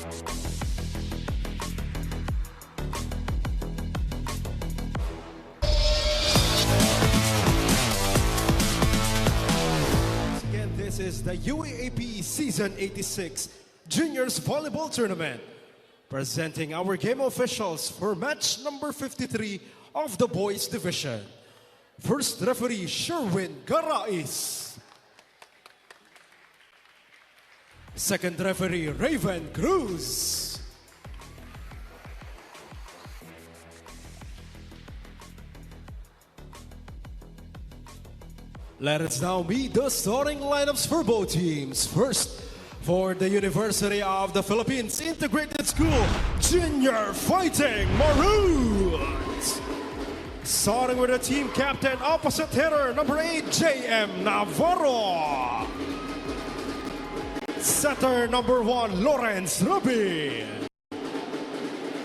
Again, this is the UAP Season 86 Juniors Volleyball Tournament, presenting our game officials for match number 53 of the Boys Division. First referee, Sherwin Garais. Second referee, Raven Cruz. Let us now meet the starting lineups for both teams. First, for the University of the Philippines Integrated School Junior Fighting Maroons. Starting with the team captain, opposite hitter, number 8, JM Navarro. Setter, number 1, Lawrence Ruby.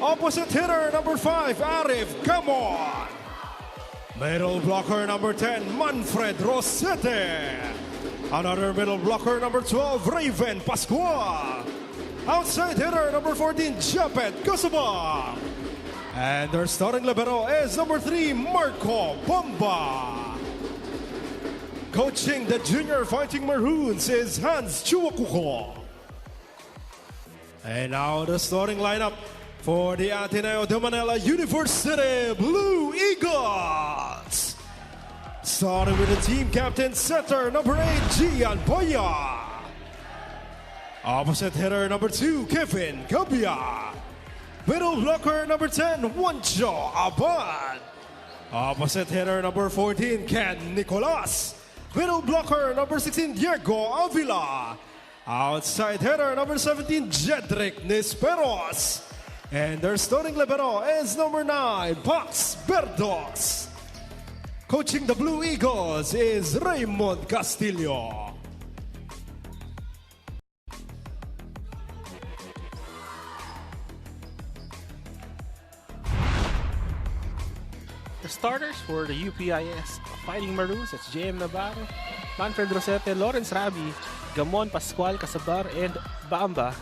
Opposite hitter, number 5, Arif Gamon. Middle blocker, number 10, Manfred Rosete. Another middle blocker, number 12, Raven Pascua. Outside hitter, number 14, Japet Kasaba. And their starting libero is number 3, Marco Bomba. Coaching the Junior Fighting Maroons is Hans Chuakuko. And now the starting lineup for the Ateneo de Manila University Blue Eagles. Starting with the team captain, setter, number 8, Gian Boya. Opposite hitter, number 2, Kevin Gabia. Middle blocker, number 10, Juancho Abad. Opposite hitter, number 14, Ken Nicolas. Middle blocker, number 16, Diego Avila. Outside hitter, number 17, Jedrick Nisperos. And their starting libero is number 9, Pax Berdos. Coaching the Blue Eagles is Raymond Castillo. The starters for the UPIS Fighting Maroons, that's JM Navarro, Manfred Rosete, Lawrence Rabi, Gamon Pascual Casabar, and Bamba.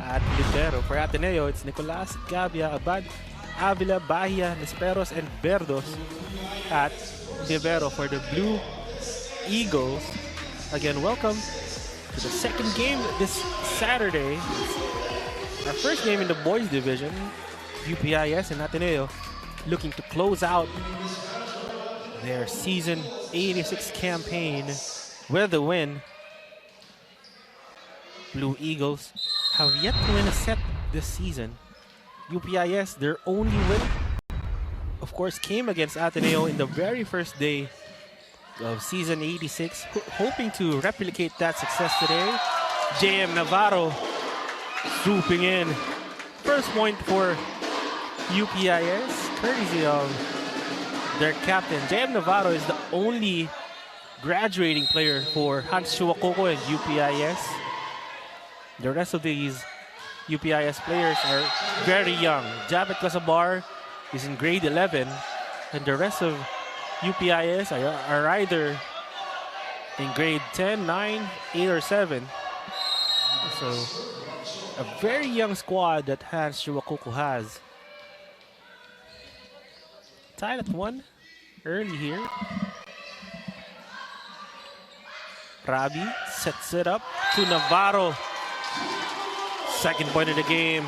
At libero for Ateneo, it's Nicolas, Gabia, Abad, Avila, Bahia, Nesperos, and Berdos. At libero for the Blue Eagles, again, welcome to the second game this Saturday. Our first game in the boys division, UPIS and Ateneo looking to close out their season 86 campaign with a win. Blue Eagles have yet to win a set this season. UPIS, their only win, of course, came against Ateneo in the very first day of season 86, hoping to replicate that success today. JM Navarro swooping in. First point for UPIS, courtesy of their captain. JM Navarro is the only graduating player for Hans Chuacoco and UPIS. The rest of these UPIS players are very young. Japet Casabar is in grade 11, and the rest of UPIS are either in grade 10, 9, 8, or 7. So, a very young squad that Hans Chuacoco has. Tied at 1 early here. Rabi sets it up to Navarro. Second point of the game.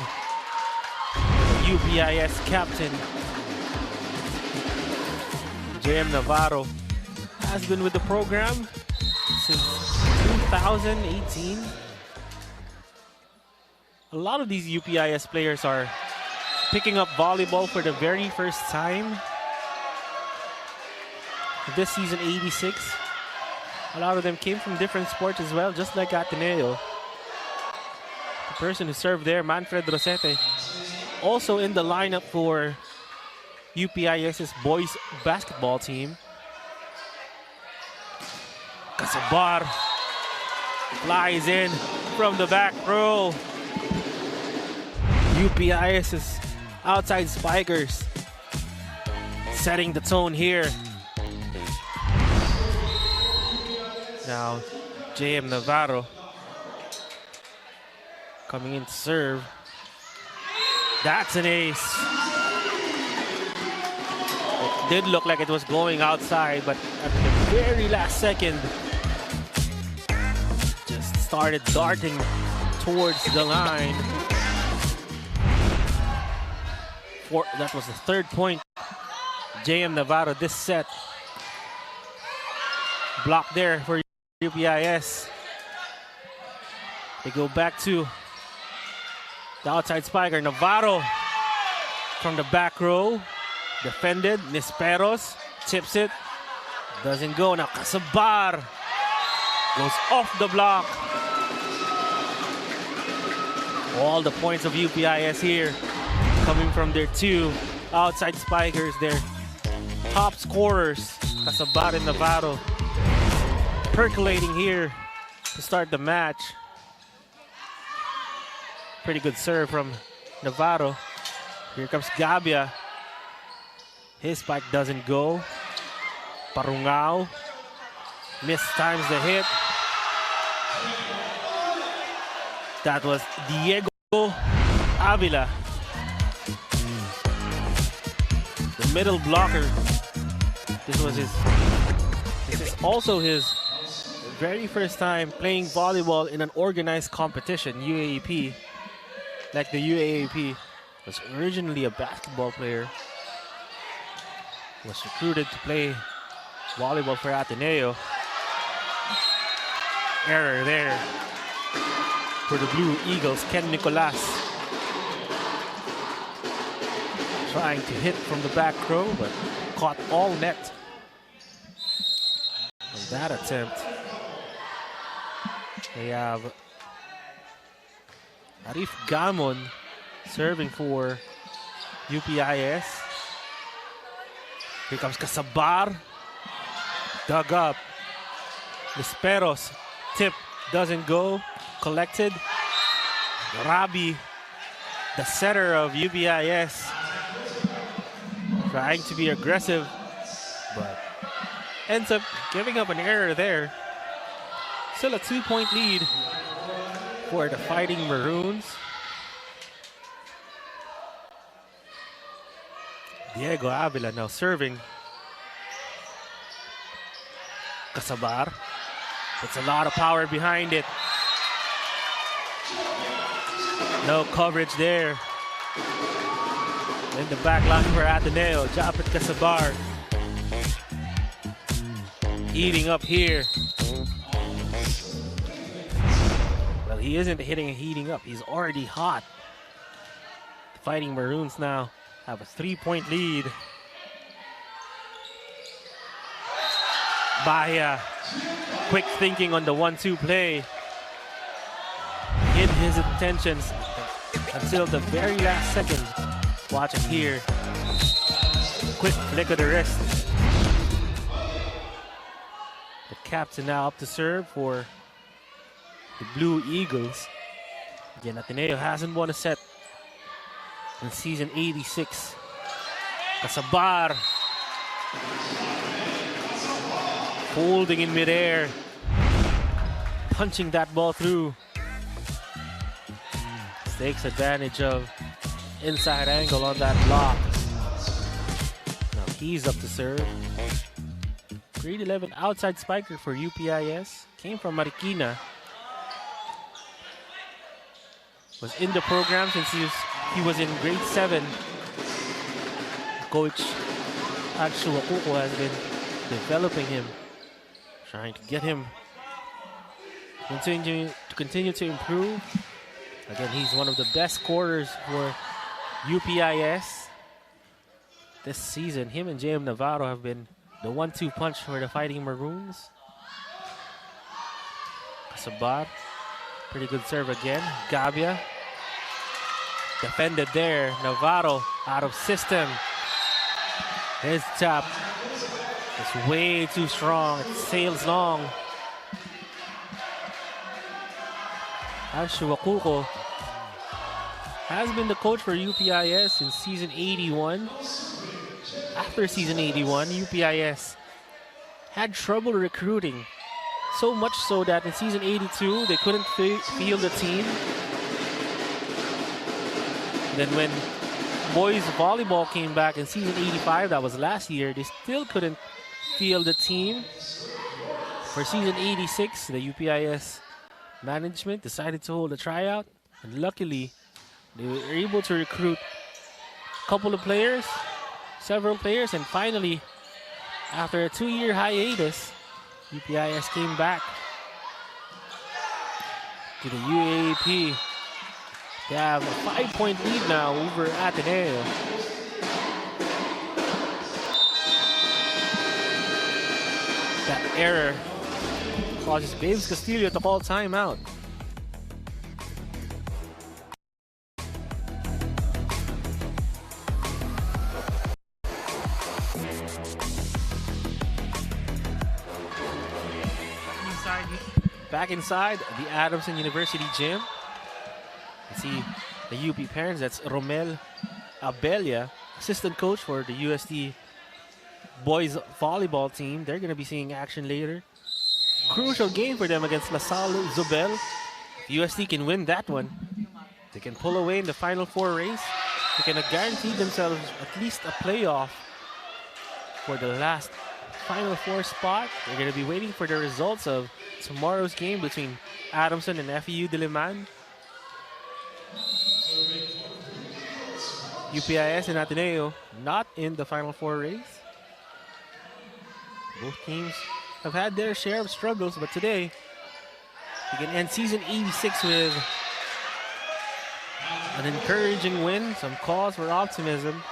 UPIS captain JM Navarro has been with the program since 2018. A lot of these UPIS players are picking up volleyball for the very first time this season 86. A lot of them came from different sports as well, just like Ateneo. The person who served there, Manfred Rosete, also in the lineup for UPIS's boys basketball team. Casabar flies in from the back row. UPIS's outside spikers setting the tone here. Now, JM Navarro coming in to serve. That's an ace. It did look like it was going outside, but at the very last second, just started darting towards the line. That was the third point. JM Navarro this set. Block there for UPIS. They go back to the outside spiker. Navarro from the back row. Defended. Nisperos tips it. Doesn't go. Now Casabar goes off the block. All the points of UPIS here coming from their two outside spikers, their top scorers, Casabar and Navarro, percolating here to start the match. Pretty good serve from Navarro. Here comes Gabia. His spike doesn't go. Parungao mistimes the hit. That was Diego Avila, the middle blocker. This is also his very first time playing volleyball in an organized competition, UAAP. Like the UAAP was originally a basketball player, was recruited to play volleyball for Ateneo. Error there for the Blue Eagles. Ken Nicolas trying to hit from the back row, but caught all net on that attempt. They have Arif Gamon serving for UPIS. Here comes Casabar. Dug up. Nisperos. Tip doesn't go. Collected. Rabi, the setter of UPIS, trying to be aggressive, but ends up giving up an error there. Still a 2-point lead for the Fighting Maroons. Diego Avila now serving. Casabar puts a lot of power behind it. No coverage there. In the back line for Ateneo, Japet Casabar eating up here. Well, he isn't heating up. He's already hot. The Fighting Maroons now have a 3-point lead. Bahia, quick thinking on the 1-2 play. Hid his intentions until the very last second. Watch it here. Quick flick of the wrist. The captain now up to serve for the Blue Eagles. Again, Ateneo hasn't won a set in season 86. Casabar holding in midair, punching that ball through. Takes advantage of inside angle on that block. Now he's up to serve. Grade 11 outside spiker for UPIS. Came from Marikina. Was in the program since he was in grade 7. Coach Adshu Akuko has been developing him, trying to get him continue to improve. Again, he's one of the best scorers for UPIS this season. Him and JM Navarro have been the 1-2 punch for the Fighting Maroons. Casabar, pretty good serve again. Gabia, defended there. Navarro out of system. His tap is way too strong. It sails long. Anshu Akuko has been the coach for UPIS since season 81. After season 81, UPIS had trouble recruiting. So much so that in season 82, they couldn't field the team. Then when boys volleyball came back in season 85, that was last year, they still couldn't field the team. For season 86, the UPIS management decided to hold a tryout, and luckily they were able to recruit a couple of players, several players, and finally, after a 2-year hiatus, UPIS came back to the UAAP. They have a 5-point lead now over Ateneo. That error causes Babes Castillo to call timeout. Back inside the Adamson University gym. You see the UP parents. That's Romel Abella, assistant coach for the USD boys volleyball team. They're going to be seeing action later. Crucial game for them against La Salle Zobel. If USD can win that one, they can pull away in the Final Four race. They can guarantee themselves at least a playoff for the last Final Four spot. They're going to be waiting for the results of tomorrow's game between Adamson and FEU Diliman. UPIS and Ateneo not in the Final Four race. Both teams have had their share of struggles, but today they can end season 86 with an encouraging win, some cause for optimism.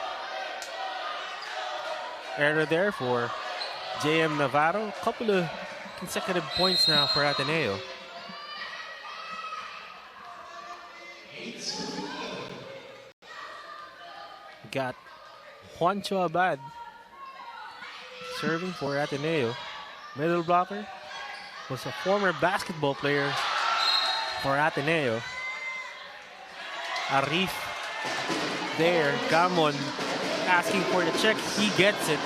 Error there for JM Navarro. A couple of consecutive points now for Ateneo. We got Juancho Abad serving for Ateneo. Middle blocker was a former basketball player for Ateneo. Arif there. Gamon asking for the check. He gets it.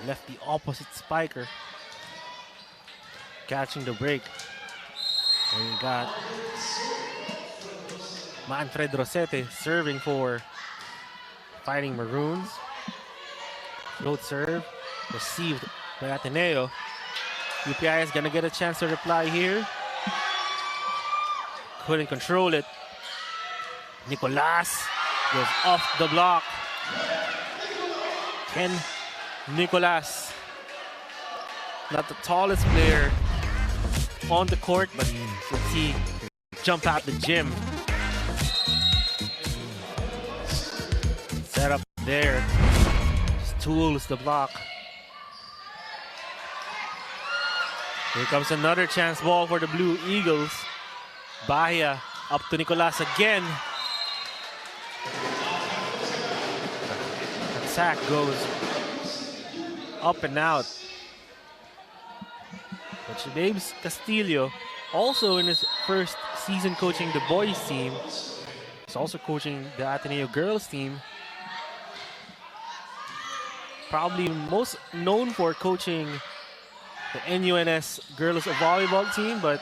Left the opposite spiker. Catching the break. And we got Manfred Rosete serving for Fighting Maroons. Float serve. Received by Ateneo. UPI is going to get a chance to reply here. Couldn't control it. Nicolas goes off the block. Ken Nicolas, not the tallest player on the court, but let's see, jump out the gym. Set up there. Just tools the block. Here comes another chance ball for the Blue Eagles. Bahia up to Nicolas again. The sack goes up and out. But Babes Castillo, also in his first season coaching the boys team, is also coaching the Ateneo girls team. Probably most known for coaching the NUNS girls volleyball team, but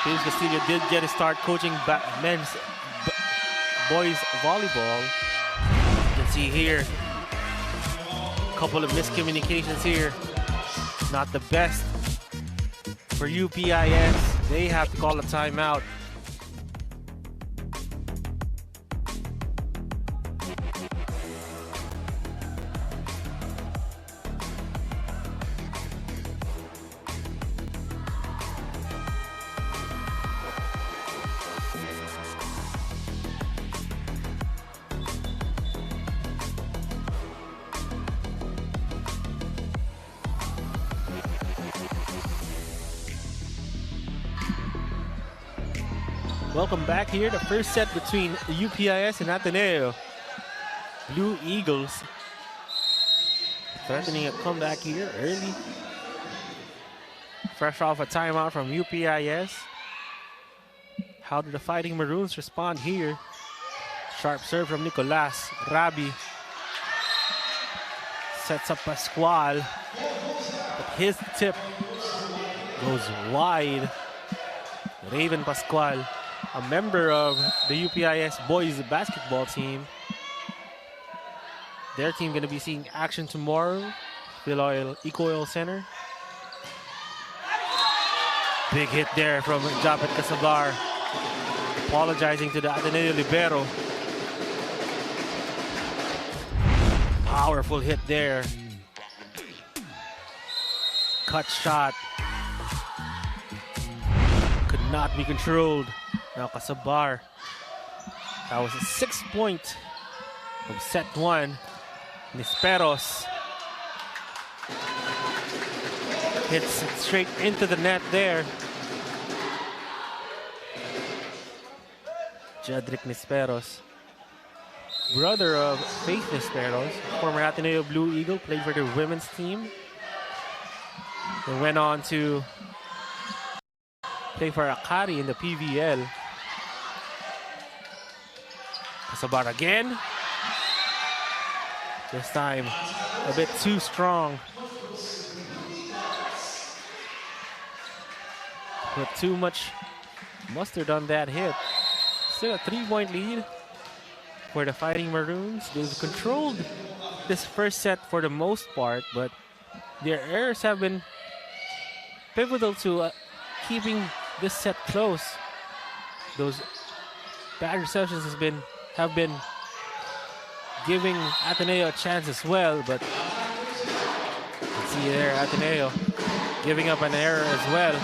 Babes Castillo did get a start coaching men's boys volleyball. You can see here couple of miscommunications here. Not the best for UPIS. They have to call a timeout. Welcome back here. The first set between UPIS and Ateneo. Blue Eagles threatening a comeback here early. Fresh off a timeout from UPIS. How did the Fighting Maroons respond here? Sharp serve from Nicolas. Rabi sets up Pascual, but his tip goes wide. Raven Pascual a member of the UPIS boys basketball team. Their team going to be seeing action tomorrow. Eco Oil Center. Big hit there from Japet Casabar. Apologizing to the Ateneo Libero. Powerful hit there. Cut shot. Could not be controlled. Now Casabar. That was a 6-point of set 1. Nisperos hits it straight into the net there. Jedrick Nisperos, brother of Faith Nisperos, former Ateneo Blue Eagle, played for the women's team. They went on to play for Akari in the PVL. Casabar again. This time a bit too strong. Put too much mustard on that hit. Still a 3-point lead for the Fighting Maroons. They've controlled this first set for the most part, but their errors have been pivotal to keeping this set close. Those bad receptions have been giving Ateneo a chance as well, but you can see there Ateneo giving up an error as well.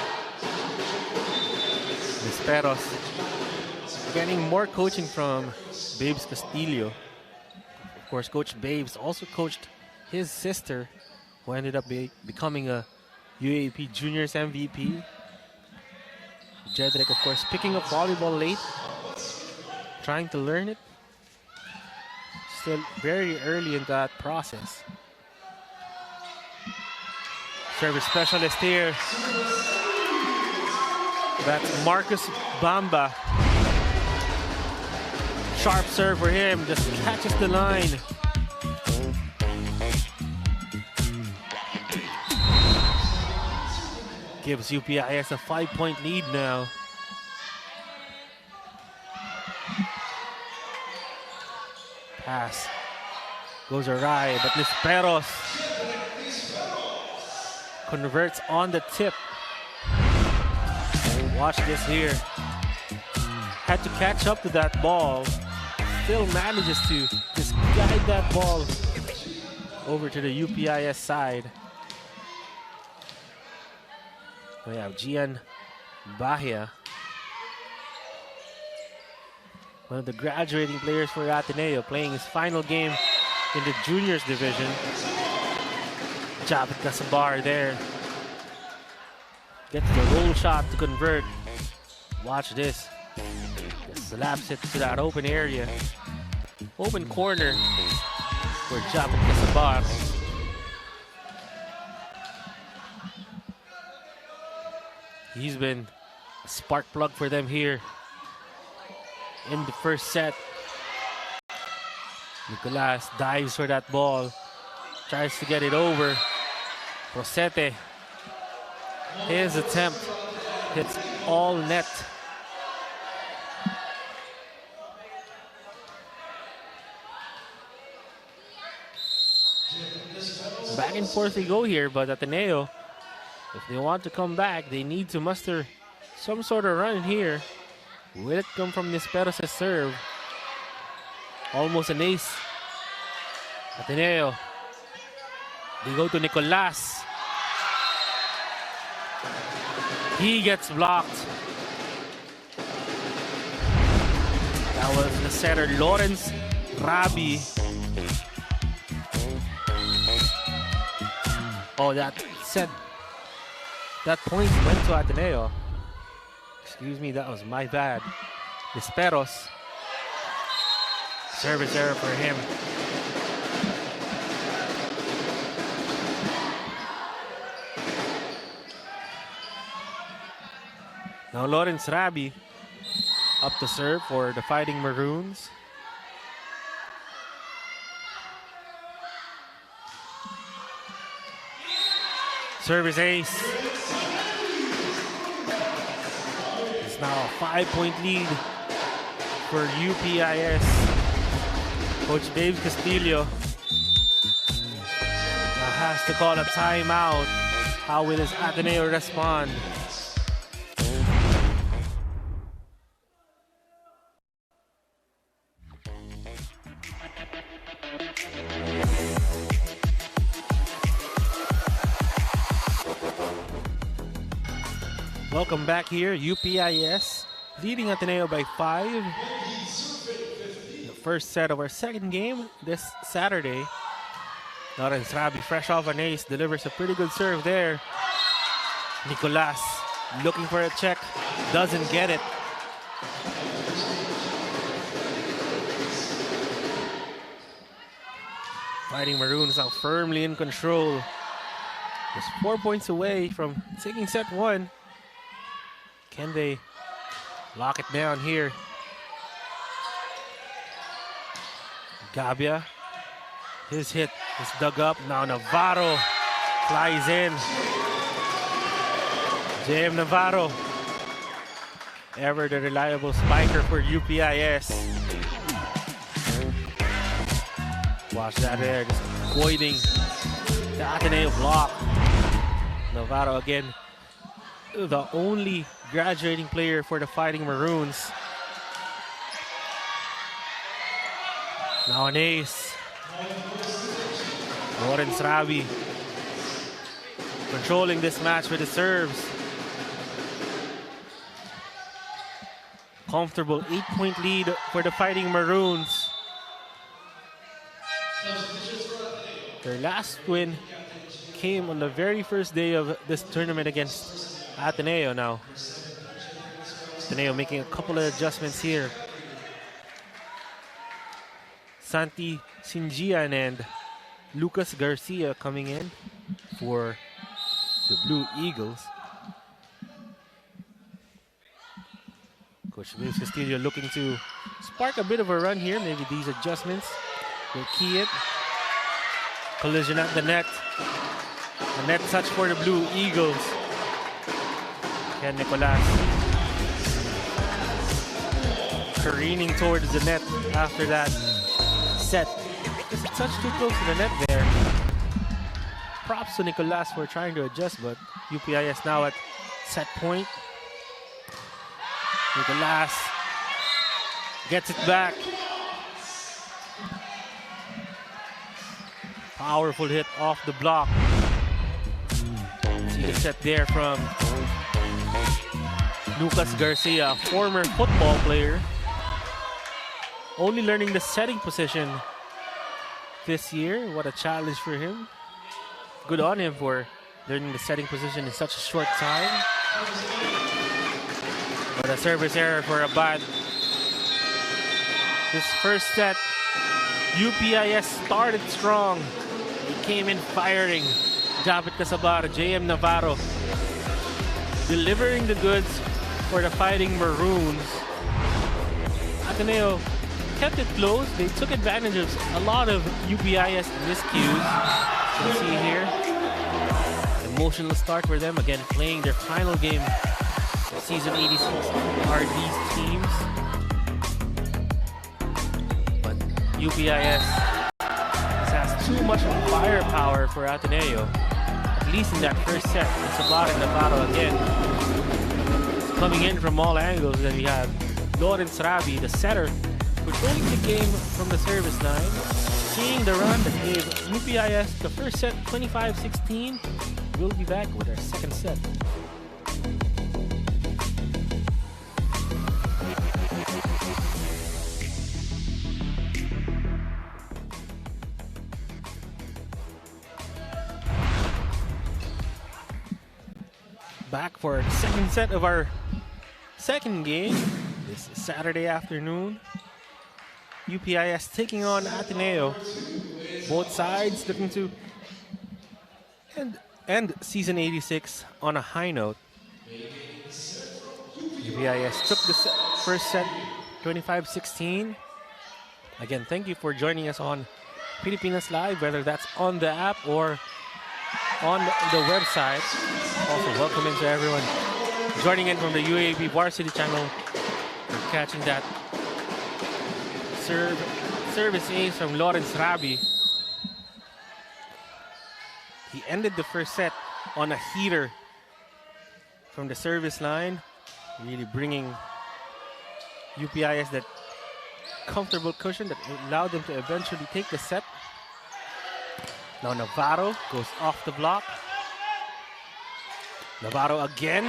Nisperos getting more coaching from Babes Castillo. Of course, Coach Babes also coached his sister, who ended up becoming a UAP Juniors MVP. Jedrick, of course, picking up volleyball late, trying to learn it. Still very early in that process. Service specialist here. That's Marcus Bamba. Sharp serve for him, just catches the line. Gives UPIS a 5-point lead now. Pass goes awry, but Nisperos converts on the tip. Watch this here. Had to catch up to that ball. Still manages to just guide that ball over to the UPIS side. We have Gian Bahia, one of the graduating players for Ateneo, playing his final game in the juniors division. Japet Casabar there. Gets the roll shot to convert. Watch this. Just slaps it to that open area. Open corner for Japet Casabar. He's been a spark plug for them here in the first set. Nicolas dives for that ball. Tries to get it over. Rosete. His attempt hits all net. Back and forth they go here, but Ateneo, if they want to come back, they need to muster some sort of run here. Will it come from Nisperos' serve? Almost an ace. Ateneo. They go to Nicolas. He gets blocked. That was the setter, Lawrence Rabi. Oh, that point went to Ateneo. Excuse me, that was my bad. Nisperos. Service error for him. Now Lawrence Rabi up to serve for the Fighting Maroons. Service ace. now a 5-point lead for UPIS. Coach Dave Castillo now has to call a timeout. How will his Ateneo respond? Welcome back here. UPIS leading Ateneo by 5. The first set of our second game this Saturday. Lawrence Rabi, fresh off an ace, delivers a pretty good serve there. Nicolas looking for a check, doesn't get it. Fighting Maroons now firmly in control. Just 4 points away from taking set 1. Can they lock it down here? Gabia, his hit is dug up. Now Navarro flies in. JM Navarro, ever the reliable spiker for UPIS. Watch that there, just avoiding the Ateneo block. Navarro again, the only graduating player for the Fighting Maroons. Now an ace. Lawrence Rabi controlling this match with his serves. Comfortable 8-point lead for the Fighting Maroons. Their last win came on the very first day of this tournament against Ateneo now. Ateneo making a couple of adjustments here. Santi Sinjian and Lucas Garcia coming in for the Blue Eagles. Coach Luis Castillo looking to spark a bit of a run here. Maybe these adjustments will key it. Collision at the net. A net touch for the Blue Eagles. And Nicolas careening towards the net after that set. Just a touch too close to the net there. Props to Nicolas for trying to adjust, but UPIS now at set point. Nicolas gets it back. Powerful hit off the block. See the set there from Lucas Garcia, former football player. Only learning the setting position this year. What a challenge for him. Good on him for learning the setting position in such a short time. But a service error for Abad. This first set, UPIS started strong. He came in firing. Japit Casabar, JM Navarro delivering the goods for the Fighting Maroons. Ateneo kept it close. They took advantage of a lot of UPIS miscues. You can see here, emotional start for them. Again, playing their final game of Season 86 are these teams. But UPIS has too much firepower for Ateneo. At least in that first set. It's about in Navarro again. It's coming in from all angles. Then we have Lawrence Rabi, the setter, controlling the game from the service line. Seeing the run that gave UPIS the first set 25-16. We'll be back with our second set. Back for the second set of our second game this Saturday afternoon. UPIS taking on Ateneo. Both sides looking to end Season 86 on a high note. UPIS took the first set 25-16. Again, thank you for joining us on Pilipinas Live, whether that's on the app or on the website. Also, welcome to everyone joining in from the UAB Varsity channel. We're catching that service ace from Lawrence Rabi. He ended the first set on a heater from the service line, really bringing UPIS that comfortable cushion that allowed them to eventually take the set. Now Navarro goes off the block. Navarro again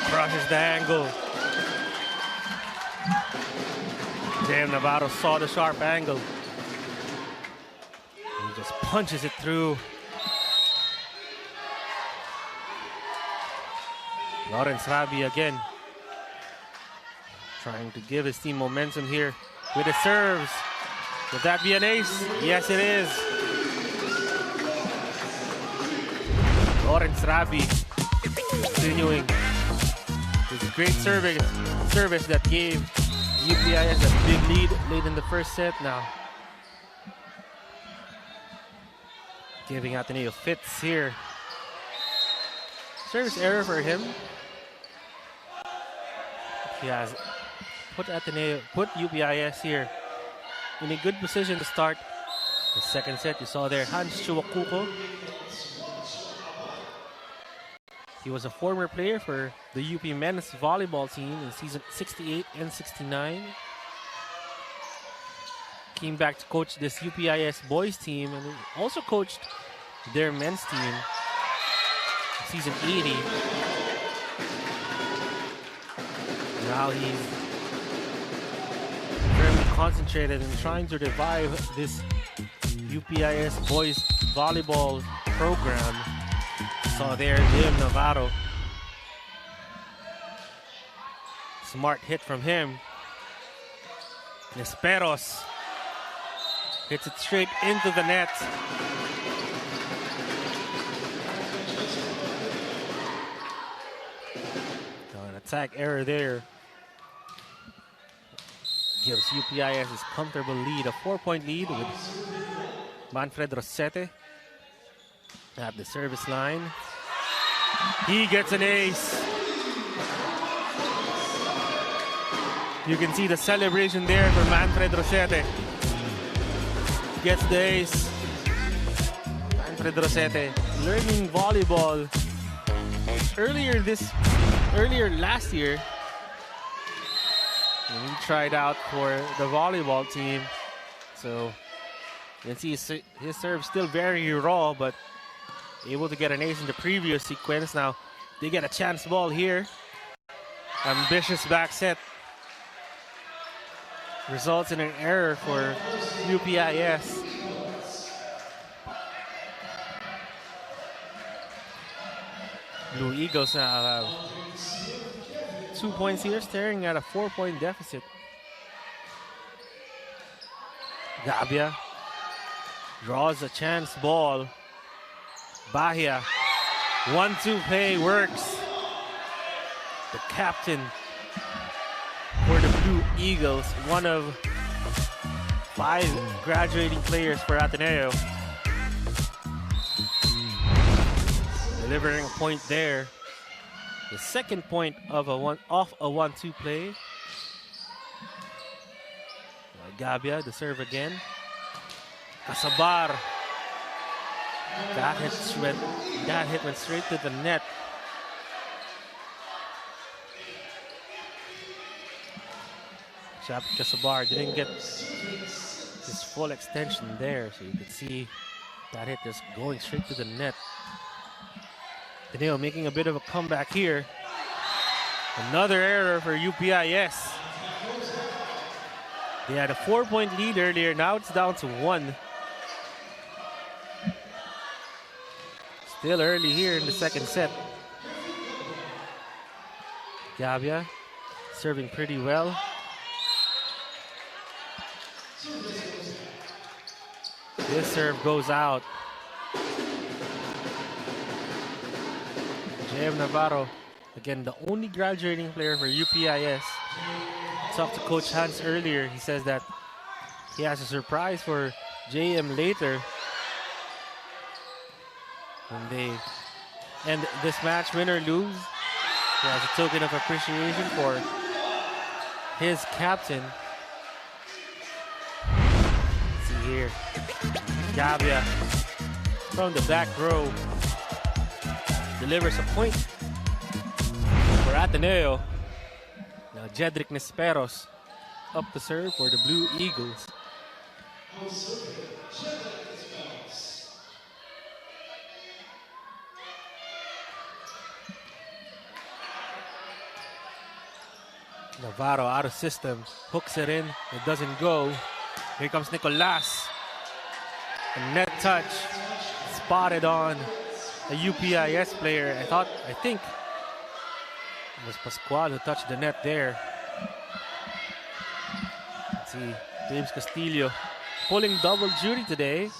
crosses the angle. Damn, Navarro saw the sharp angle. He just punches it through. Lawrence Rabi again trying to give his team momentum here with his serves. Would that be an ace? Yes, it is. Lawrence Rabi continuing his great service that gave UPIS a big lead late in the first set. Now giving Ateneo fits here. Service error for him. He has put UPIS here in a good position to start the second set. You saw there Hans Chuakuko. He was a former player for the UP men's volleyball team in season 68 and 69. Came back to coach this UPIS boys team and also coached their men's team in season 80. Now he's very concentrated in trying to revive this UPIS boys volleyball program. Saw there Jim Navarro. Smart hit from him. Nesperos hits it straight into the net. An attack error there gives UPIS his comfortable lead, a 4-point lead with Manfred Rosete at the service line. He gets an ace. You can see the celebration there for Manfred Rosete. Gets the ace. Manfred Rosete learning volleyball earlier last year. And he tried out for the volleyball team. So you can see his serve still very raw, but able to get an ace in the previous sequence. Now they get a chance ball here. Ambitious back set. Results in an error for UPIS. Blue Eagles now have 2 points here, staring at a 4-point deficit. Gabia draws a chance ball. Bahia, 1-2 play works. The captain for the Blue Eagles, one of 5 graduating players for Ateneo. Delivering a point there. The second point of off a 1-2 play. Gabia, the serve again. Casabar. That hit went straight to the net. Casabar didn't get his full extension there, so you could see that hit just going straight to the net. Ateneo making a bit of a comeback here. Another error for UPIS. They had a 4-point lead earlier, now it's down to 1. Still early here in the second set. Gabia serving pretty well. This serve goes out. JM Navarro, again, the only graduating player for UPIS. Talked to Coach Hans earlier. He says that he has a surprise for JM later when they end this match, win or lose. So as a token of appreciation for his captain. Let's see here. Gavia from the back row delivers a point for Ateneo. Now Jedrick Nesperos up the serve for the Blue Eagles. Navarro out of system, hooks it in, it doesn't go. Here comes Nicolas. A net touch, spotted on a UPIS player. I think it was Pascual who touched the net there. Let's see, James Castillo pulling double duty today.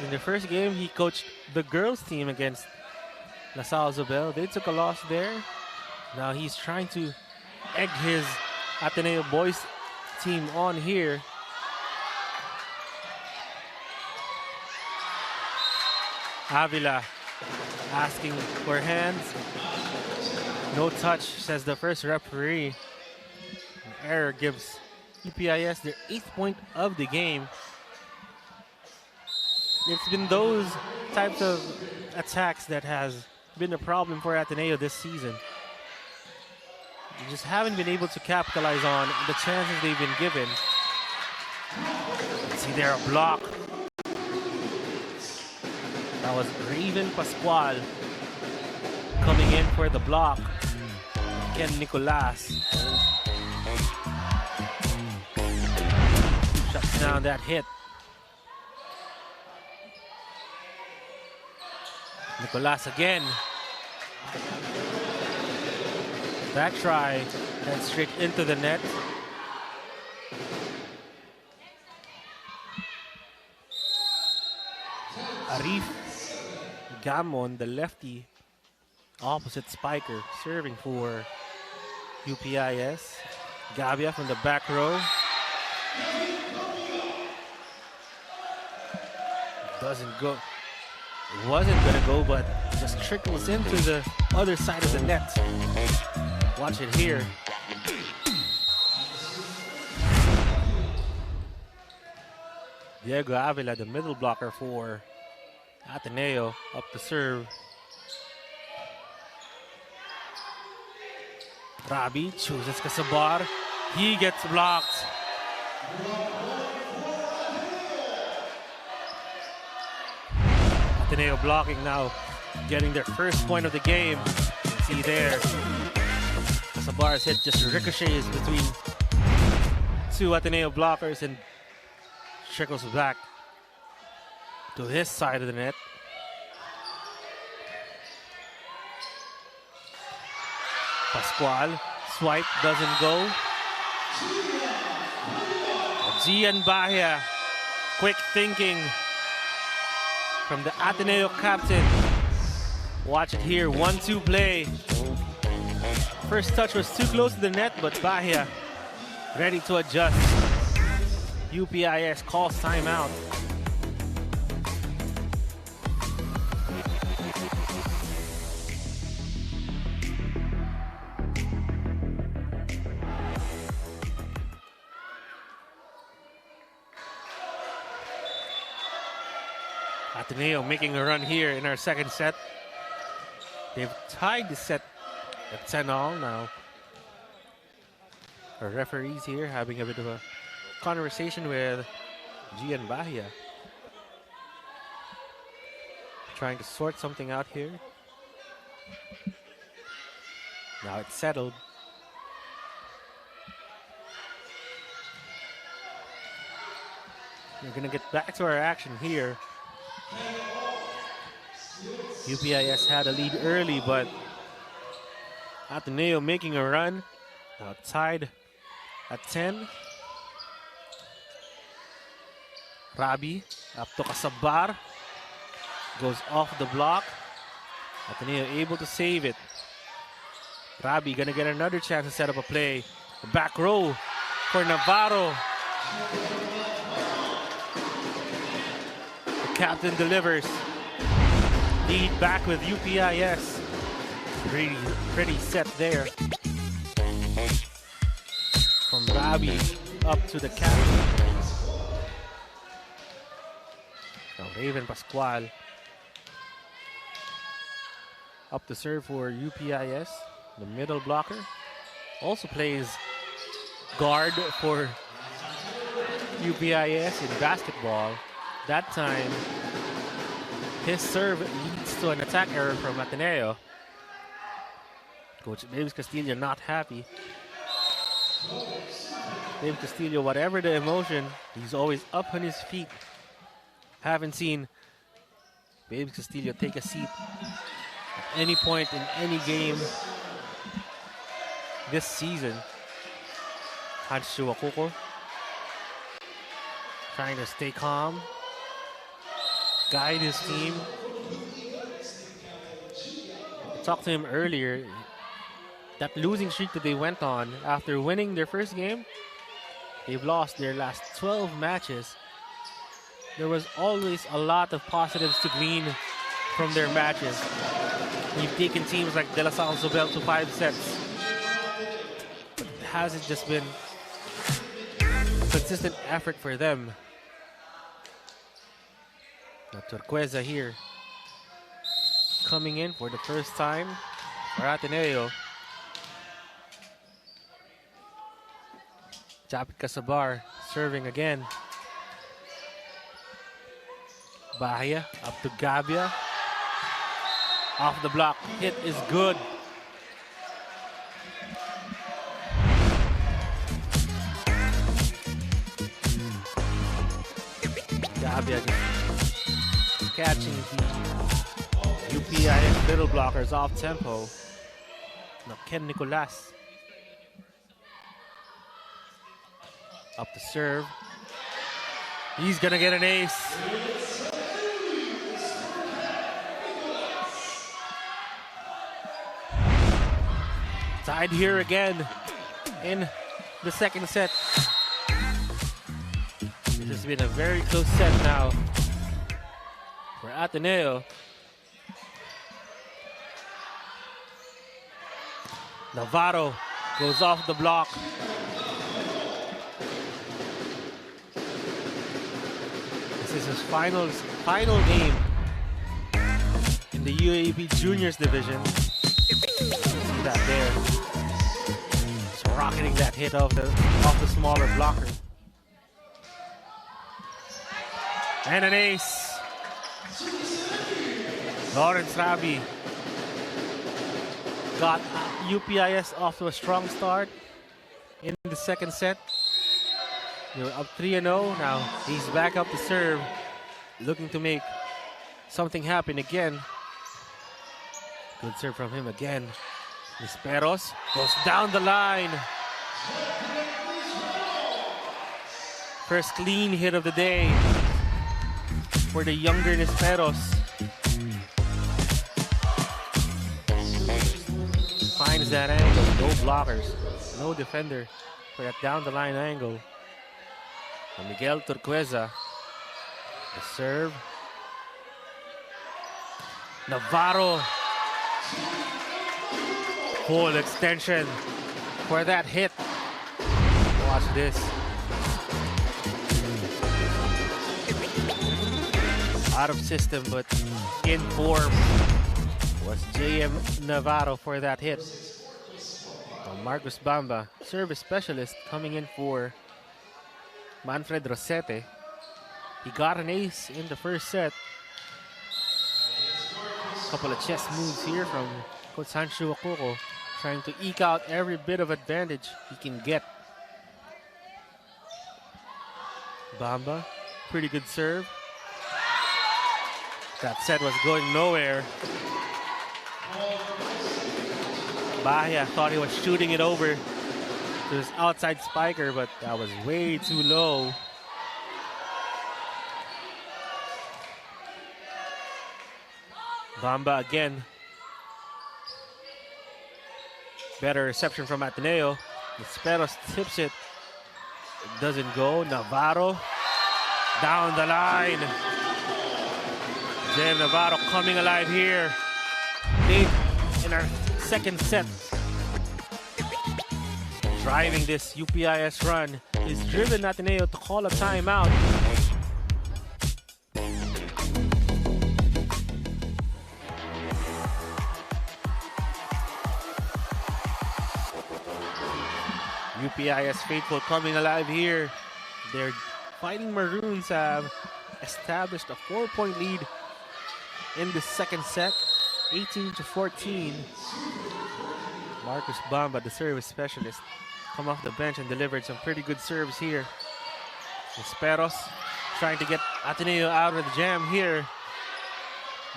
In the first game, he coached the girls team against LaSalle Zobel. They took a loss there. Now he's trying to egg his Ateneo boys team on here. Avila asking for hands. No touch, says the first referee. An error gives UPIS their 8th point of the game. It's been those types of attacks that has been a problem for Ateneo this season. They just haven't been able to capitalize on the chances they've been given. Let's see there, a block. That was Raven Pascual coming in for the block. Ken Nicolas shuts down that hit. Nicolas again. That try heads straight into the net. Arif Gamon, the lefty, opposite spiker, serving for UPIS. Gavia from the back row. Doesn't go. It wasn't gonna go, but just trickles into the other side of the net. Watch it here. Diego Avila, the middle blocker for Ateneo, up the serve. Rabi chooses Casabar. He gets blocked. Ateneo blocking now, getting their first point of the game. See there. Casabar's hit just ricochets between two Ateneo blockers and trickles back to his side of the net. Pascual, swipe, doesn't go. Gian Bahia, quick thinking from the Ateneo captain. Watch it here, 1-2 play. First touch was too close to the net, but Bahia ready to adjust. UPIS calls timeout. Ateneo making a run here in our second set. They've tied the set at 10-all now. Our referees here having a bit of a conversation with Gian Bahia. Trying to sort something out here. Now it's settled. We're gonna get back to our action here. UPIS had a lead early, but Ateneo making a run. Now tied at 10. Rabi up to Casabar. Goes off the block. Ateneo able to save it. Rabi gonna get another chance to set up a play. The back row for Navarro. The captain delivers. Lead back with UPIS. Pretty set there. From Rabi up to the captain. Now Raven Pascual up to serve for UPIS, the middle blocker. Also plays guard for UPIS in basketball. That time, his serve leads to an attack error from Ateneo. Coach Davis Castillo not happy. David Castillo, whatever the emotion, he's always up on his feet. Haven't seen David Castillo take a seat at any point in any game this season. Hanshu Akoko trying to stay calm, guide his team. I talked to him earlier. That losing streak that they went on after winning their first game, they've lost their last 12 matches. There was always a lot of positives to glean from their matches. You've taken teams like De La Salle Zobel to 5 sets. But it hasn't just been consistent effort for them. Now Turquesa here, coming in for the first time for Ateneo. Japit Casabar serving again. Bahia up to Gabia. Off the block, hit is good. Gabia just catching the UPIS middle blockers off tempo. Now Ken Nicolas up to serve. He's gonna get an ace. Tied here again in the second set. This has been a very close set now for Ateneo. Navarro goes off the block. This is his final game in the UAAP Juniors division. See that there. Just rocketing that hit off the smaller blocker. And an ace. Lawrence Rabi got UPIS off to a strong start in the second set. They were up 3-0. Now he's back up to serve, looking to make something happen again. Good serve from him again. Nisperos goes down the line. First clean hit of the day for the younger Nisperos. Finds that angle. No blockers. No defender for that down the line angle. And Miguel Turquesa. The serve. Navarro. Full extension for that hit. Watch this. Out of system, but in form was JM Navarro for that hit. Marcos Bamba, service specialist, coming in for Manfred Rosete. He got an ace in the first set. Couple of chess moves here from Coach Hanshu Akoko, trying to eke out every bit of advantage he can get. Bamba, pretty good serve. That set was going nowhere. Bahia thought he was shooting it over to his outside spiker, but that was way too low. Bamba again. Better reception from Ateneo. Nisperos tips it. It doesn't go. Navarro down the line. Jem Navarro coming alive here. Late in our second set. Driving this UPIS run is driven Ateneo to call a timeout. UPIS faithful coming alive here. Their Fighting Maroons have established a 4-point lead in the second set, 18-14. Marcus Bamba, the service specialist, come off the bench and delivered some pretty good serves here. Esperos trying to get Ateneo out of the jam here.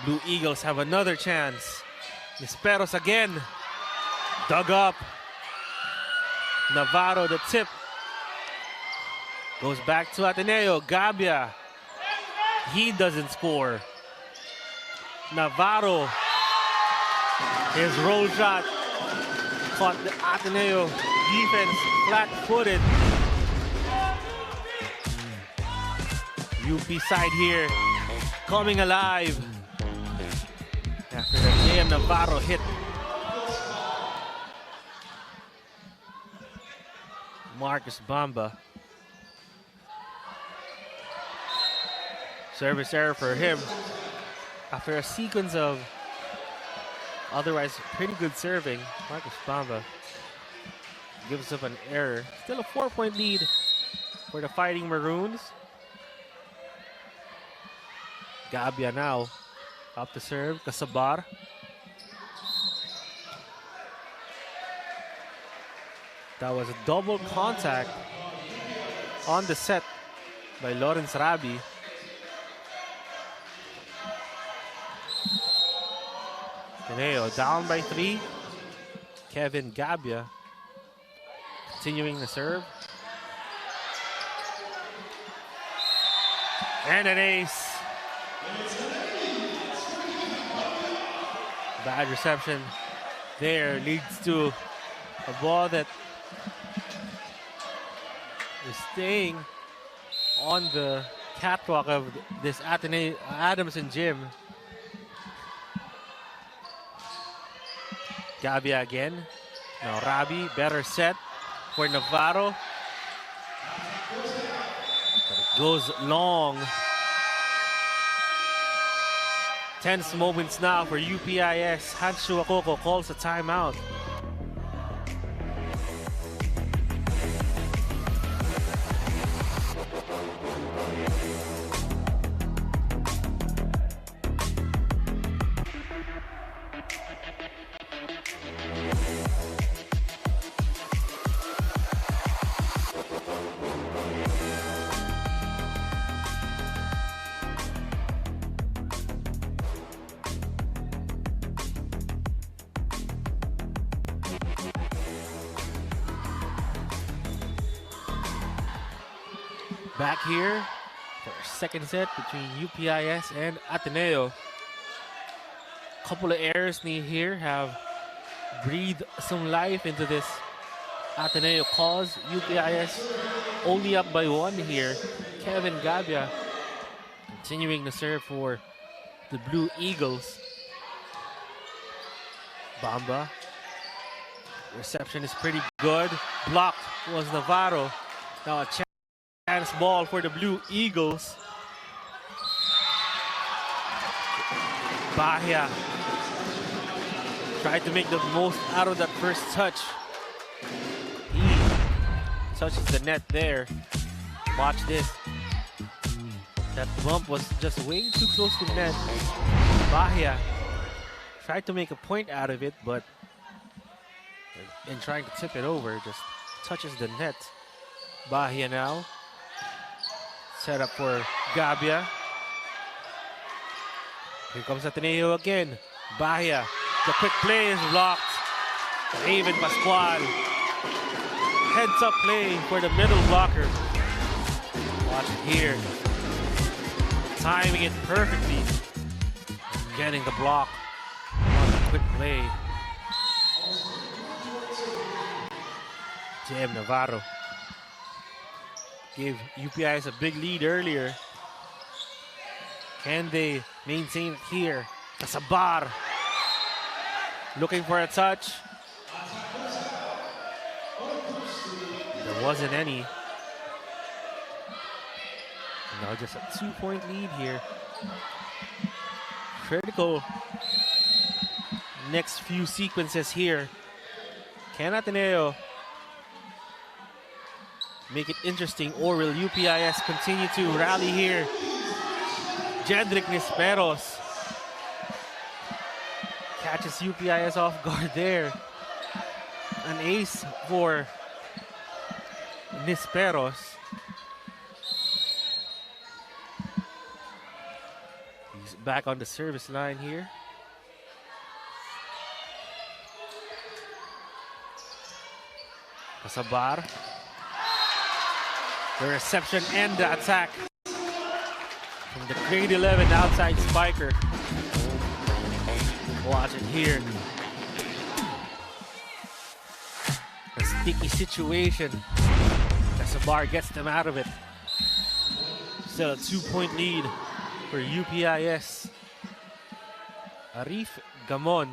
Blue Eagles have another chance. Esperos again, dug up. Navarro, the tip. Goes back to Ateneo. Gabia. He doesn't score. Navarro. His roll shot caught the Ateneo defense flat-footed. UP side here coming alive after the JM Navarro hit. Marcus Bamba. Service error for him after a sequence of otherwise pretty good serving. Marcus Bamba gives up an error. Still a 4-point lead for the Fighting Maroons. Gabia now up to serve. Casabar. That was a double contact on the set by Lawrence Rabi. Ateneo down by 3. Kevin Gabia continuing the serve. And an ace. Bad reception there leads to a ball that is staying on the catwalk of this Ateneo Adamson gym. Gabia again. Now Rabi, better set for Navarro. But it goes long. Tense moments now for UPIS. Hanshu Akoko calls a timeout. Back here for a second set between UPIS and Ateneo. Couple of errors here have breathed some life into this Ateneo cause. UPIS only up by 1 here. Kevin Gabia continuing to serve for the Blue Eagles. Bamba. Reception is pretty good. Blocked was Navarro. Now a chance ball for the Blue Eagles. Bahia tried to make the most out of that first touch. He touches the net there. Watch this. That bump was just way too close to the net. Bahia tried to make a point out of it, but in trying to tip it over, just touches the net. Bahia now. Set up for Gabia. Here comes Ateneo again. Bahia. The quick play is blocked. Raven Pascual. Heads up play for the middle blocker. Watch it here. Timing it perfectly. Getting the block on the quick play. JM Navarro gave UPIS a big lead earlier. Can they maintain it here? Casabar Looking for a touch. There wasn't any. Now just a 2-point lead here. Critical next few sequences here. Can Ateneo make it interesting, or will UPIS continue to rally here? Jedrick Nisperos catches UPIS off guard there. An ace for Nisperos. He's back on the service line here. Casabar. The reception and the attack from the grade 11 outside spiker. Watch it here. A sticky situation. Casabar gets them out of it. Still a 2-point lead for UPIS. Arif Gamon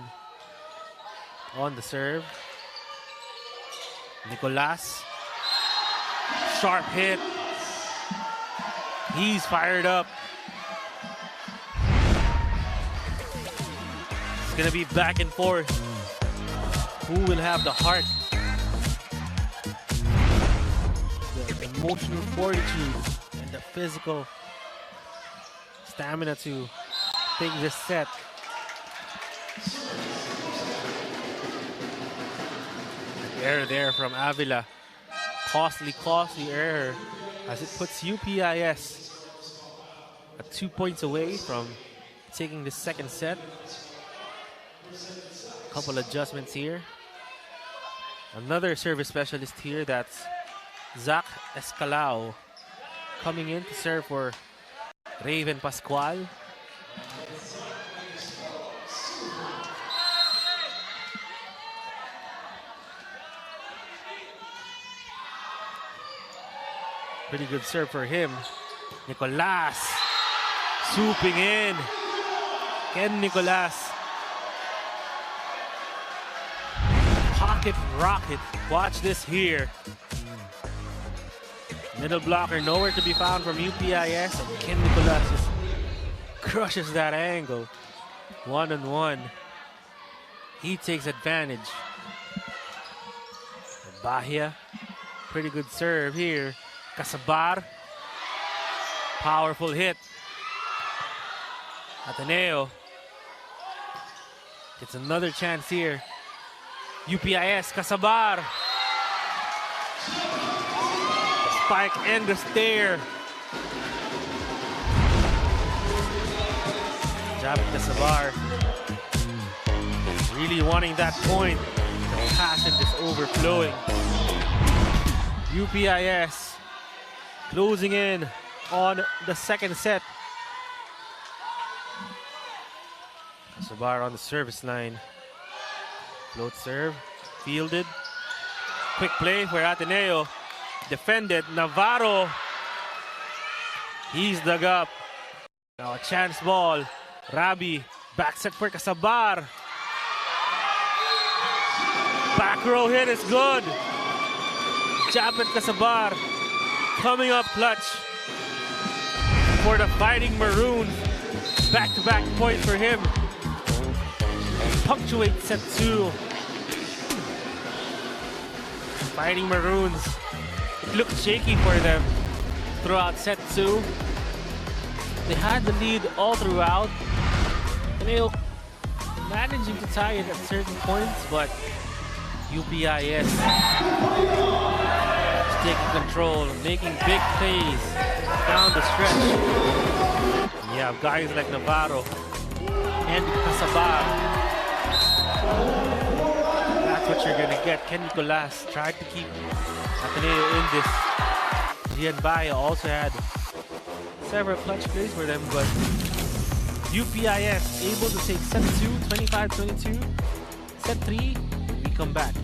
on the serve. Nicolas. Sharp hit. He's fired up. It's gonna be back and forth. Who will have the heart, the emotional fortitude, and the physical stamina to take this set? Error there from Avila. Costly error as it puts UPIS at 2 points away from taking the second set. Couple adjustments here. Another service specialist here, that's Zach Escalao, coming in to serve for Raven Pascual. Pretty good serve for him. Nicolas swooping in. Ken Nicolas. Pocket rocket. Watch this here. Middle blocker nowhere to be found from UPIS, and Ken Nicolas just crushes that angle. 1-on-1. He takes advantage. Bahia. Pretty good serve here. Casabar. Powerful hit. Ateneo gets another chance here. UPIS, Casabar. The spike and the stare. Javi Casabar really wanting that point. The passion just overflowing. UPIS closing in on the second set. Casabar on the service line. Float serve, fielded. Quick play for Ateneo. Defended, Navarro. He's dug up. Now a chance ball. Rabi, back set for Casabar. Back row hit is good. Japet Casabar coming up clutch for the Fighting Maroons. Back-to-back point for him. Punctuate set 2. Fighting Maroons. It looked shaky for them throughout set 2. They had the lead all throughout. And they managing to tie it at certain points, but UPIS taking control, making big plays down the stretch. You have guys like Navarro and Casabar. That's what you're gonna get. Ken Nicolas tried to keep Ateneo in this. Gian Bayo also had several clutch plays for them, but UPIS able to take set 2, 25-22. Set 3, we come back.